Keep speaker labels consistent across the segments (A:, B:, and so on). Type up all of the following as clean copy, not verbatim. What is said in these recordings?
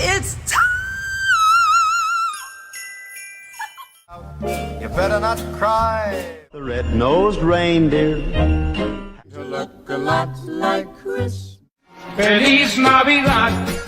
A: It's time.
B: You better not cry.
C: The red-nosed reindeer.
B: You look a lot like Chris.
D: Feliz Navidad.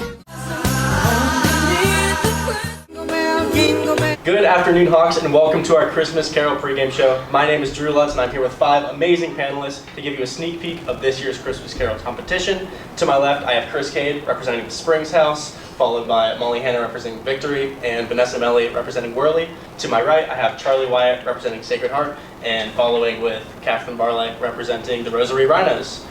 E: Good afternoon, Hawks, and welcome to our Christmas Carol pregame show. My name is Drew Lutz, and I'm here with 5 amazing panelists to give you a sneak peek of this year's Christmas Carol competition. To my left, I have Chris Cade representing the Springs House, followed by Molly Hanna representing Victory, and Vanessa Melly representing Worley. To my right, I have Charlie Wyatt representing Sacred Heart, and following with Catherine Barley representing the Rosary Rhinos.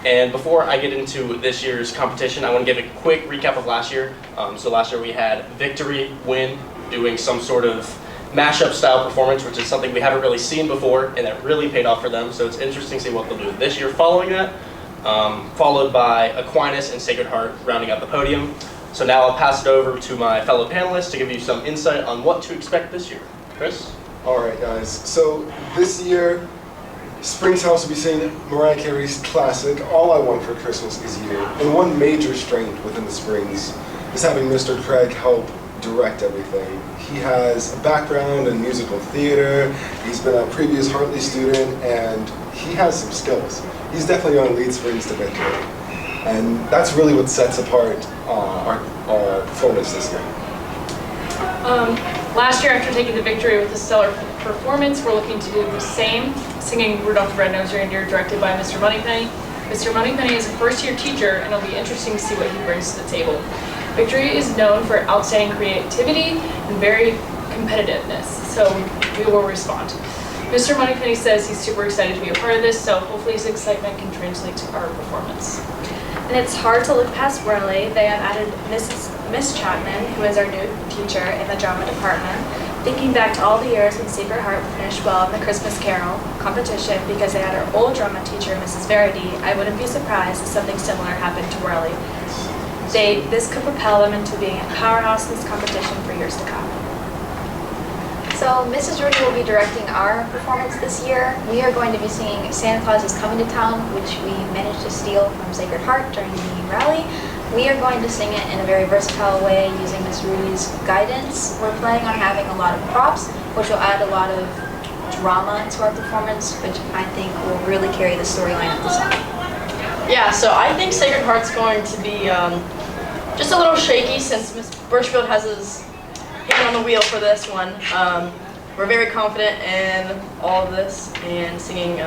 E: And before I get into this year's competition, I want to give a quick recap of last year. So last year we had Victory win, doing some sort of mashup style performance, which is something we haven't really seen before, and that really paid off for them. So it's interesting to see what they'll do this year following that. Followed by Aquinas and Sacred Heart rounding out the podium. So now I'll pass it over to my fellow panelists to give you some insight on what to expect this year. Chris?
F: All right, guys. So this year, Springs House will be singing Mariah Carey's classic, All I Want for Christmas Is You. And one major strength within the Springs is having Mr. Craig help direct everything. He has a background in musical theater, he's been a previous Hartley student, and he has some skills. He's definitely going to lead Springs to victory. And that's really what sets apart our performance this year.
G: Last year, after taking the victory with a stellar performance, we're looking to do the same, singing Rudolph the Red-Nosed Reindeer, directed by Mr. Moneypenny. Mr. Moneypenny is a first-year teacher, and it'll be interesting to see what he brings to the table. Victory is known for outstanding creativity and very competitiveness, so we will respond. Mr. Moneypenny says he's super excited to be a part of this, so hopefully his excitement can translate to our performance.
H: And it's hard to look past Worley. They have added Miss Chapman, who is our new teacher in the drama department. Thinking back to all the years when Sacred Heart finished well in the Christmas Carol competition because they had our old drama teacher, Mrs. Verity, I wouldn't be surprised if something similar happened to Worley. This could propel them into being a powerhouse in this competition for years to come.
I: So Mrs. Rudy will be directing our performance this year. We are going to be singing Santa Claus is Coming to Town, which we managed to steal from Sacred Heart during the rally. We are going to sing it in a very versatile way using Miss Rudy's guidance. We're planning on having a lot of props, which will add a lot of drama to our performance, which I think will really carry the storyline of the song.
J: Yeah, so I think Sacred Heart's going to be just a little shaky since Miss Birchfield has his hand on the wheel for this one. We're very confident in all of this, and singing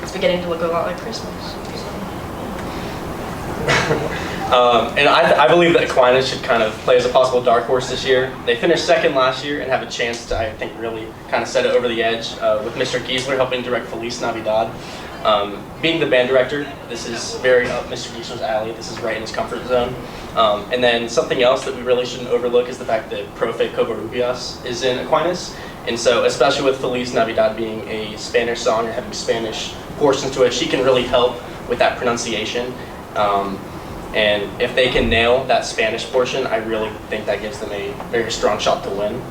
J: it's beginning to look a lot like Christmas.
E: And I believe that Aquinas should kind of play as a possible dark horse this year. They finished second last year and have a chance to, I think, really kind of set it over the edge with Mr. Giesler helping direct Feliz Navidad. Being the band director, this is very up Mr. Giesler's alley. This is right in his comfort zone. And then something else that we really shouldn't overlook is the fact that Profe Covarrubias is in Aquinas. And so, especially with Feliz Navidad being a Spanish song and having Spanish portions to it, she can really help with that pronunciation. And if they can nail that Spanish portion, I really think that gives them a very strong shot to win.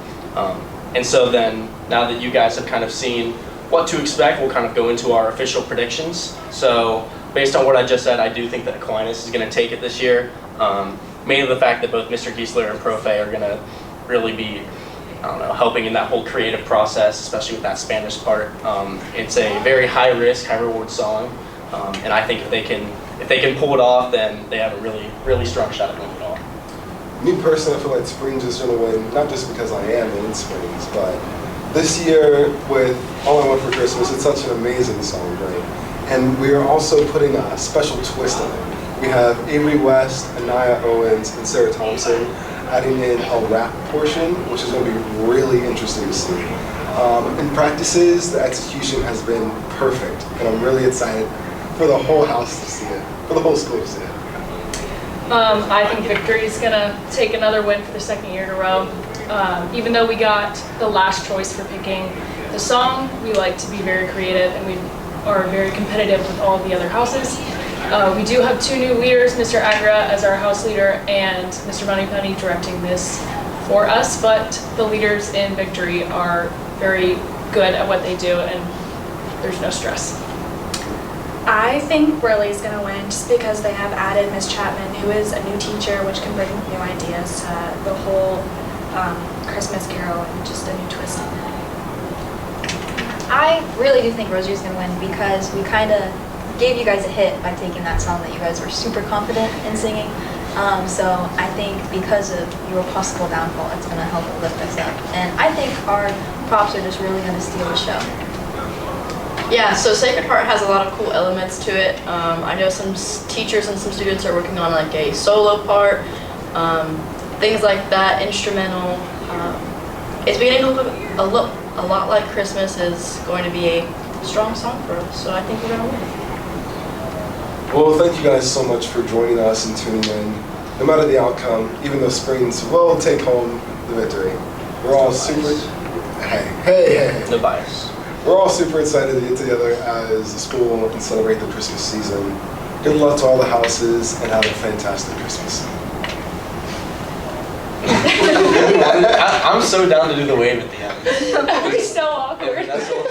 E: And so then, now that you guys have kind of seen what to expect, we'll kind of go into our official predictions. So based on what I just said, I do think that Aquinas is going to take it this year. Mainly the fact that both Mr. Giesler and Profe are going to really be, helping in that whole creative process, especially with that Spanish part. It's a very high risk, high reward song, and I think if they can pull it off, then they have a really, really strong shot at winning it all.
F: Me personally, I feel like Springs is going to win, not just because I am in Springs, but this year with All I Want for Christmas, it's such an amazing song, right? And we are also putting a special twist on it. We have Avery West, Anaya Owens, and Sarah Thompson adding in a rap portion, which is going to be really interesting to see. In practices, the execution has been perfect, and I'm really excited for the whole house to see it, for the whole school to see it.
G: I think Victory is going to take another win for the second year in a row. Even though we got the last choice for picking the song, we like to be very creative, and we are very competitive with all of the other houses. We do have 2 new leaders, Mr. Agra as our house leader and Mr. Moneypenny directing this for us, but the leaders in Victory are very good at what they do, and there's no stress.
H: I think Burley's going to win just because they have added Miss Chapman, who is a new teacher, which can bring new ideas to the whole Christmas Carol and just a new twist on it.
I: I really do think Rosie's going to win because we kind of gave you guys a hit by taking that song that you guys were super confident in singing. So I think because of your possible downfall, it's going to help lift us up. And I think our props are just really going to steal the show.
J: Yeah, so Sacred Heart has a lot of cool elements to it. I know some teachers and some students are working on like a solo part, things like that, instrumental. It's beginning to look a lot like Christmas is going to be a strong song for us, so I think we're going to win.
F: Well, thank you guys so much for joining us and tuning in. No matter the outcome, even though Springs will take home the victory, we're all super. Hey.
E: No bias.
F: We're all super excited to get together as a school and celebrate the Christmas season. Good luck to all the houses and have a fantastic Christmas.
E: I'm so down to do the wave at the end.
G: That would be so awkward.
E: That's so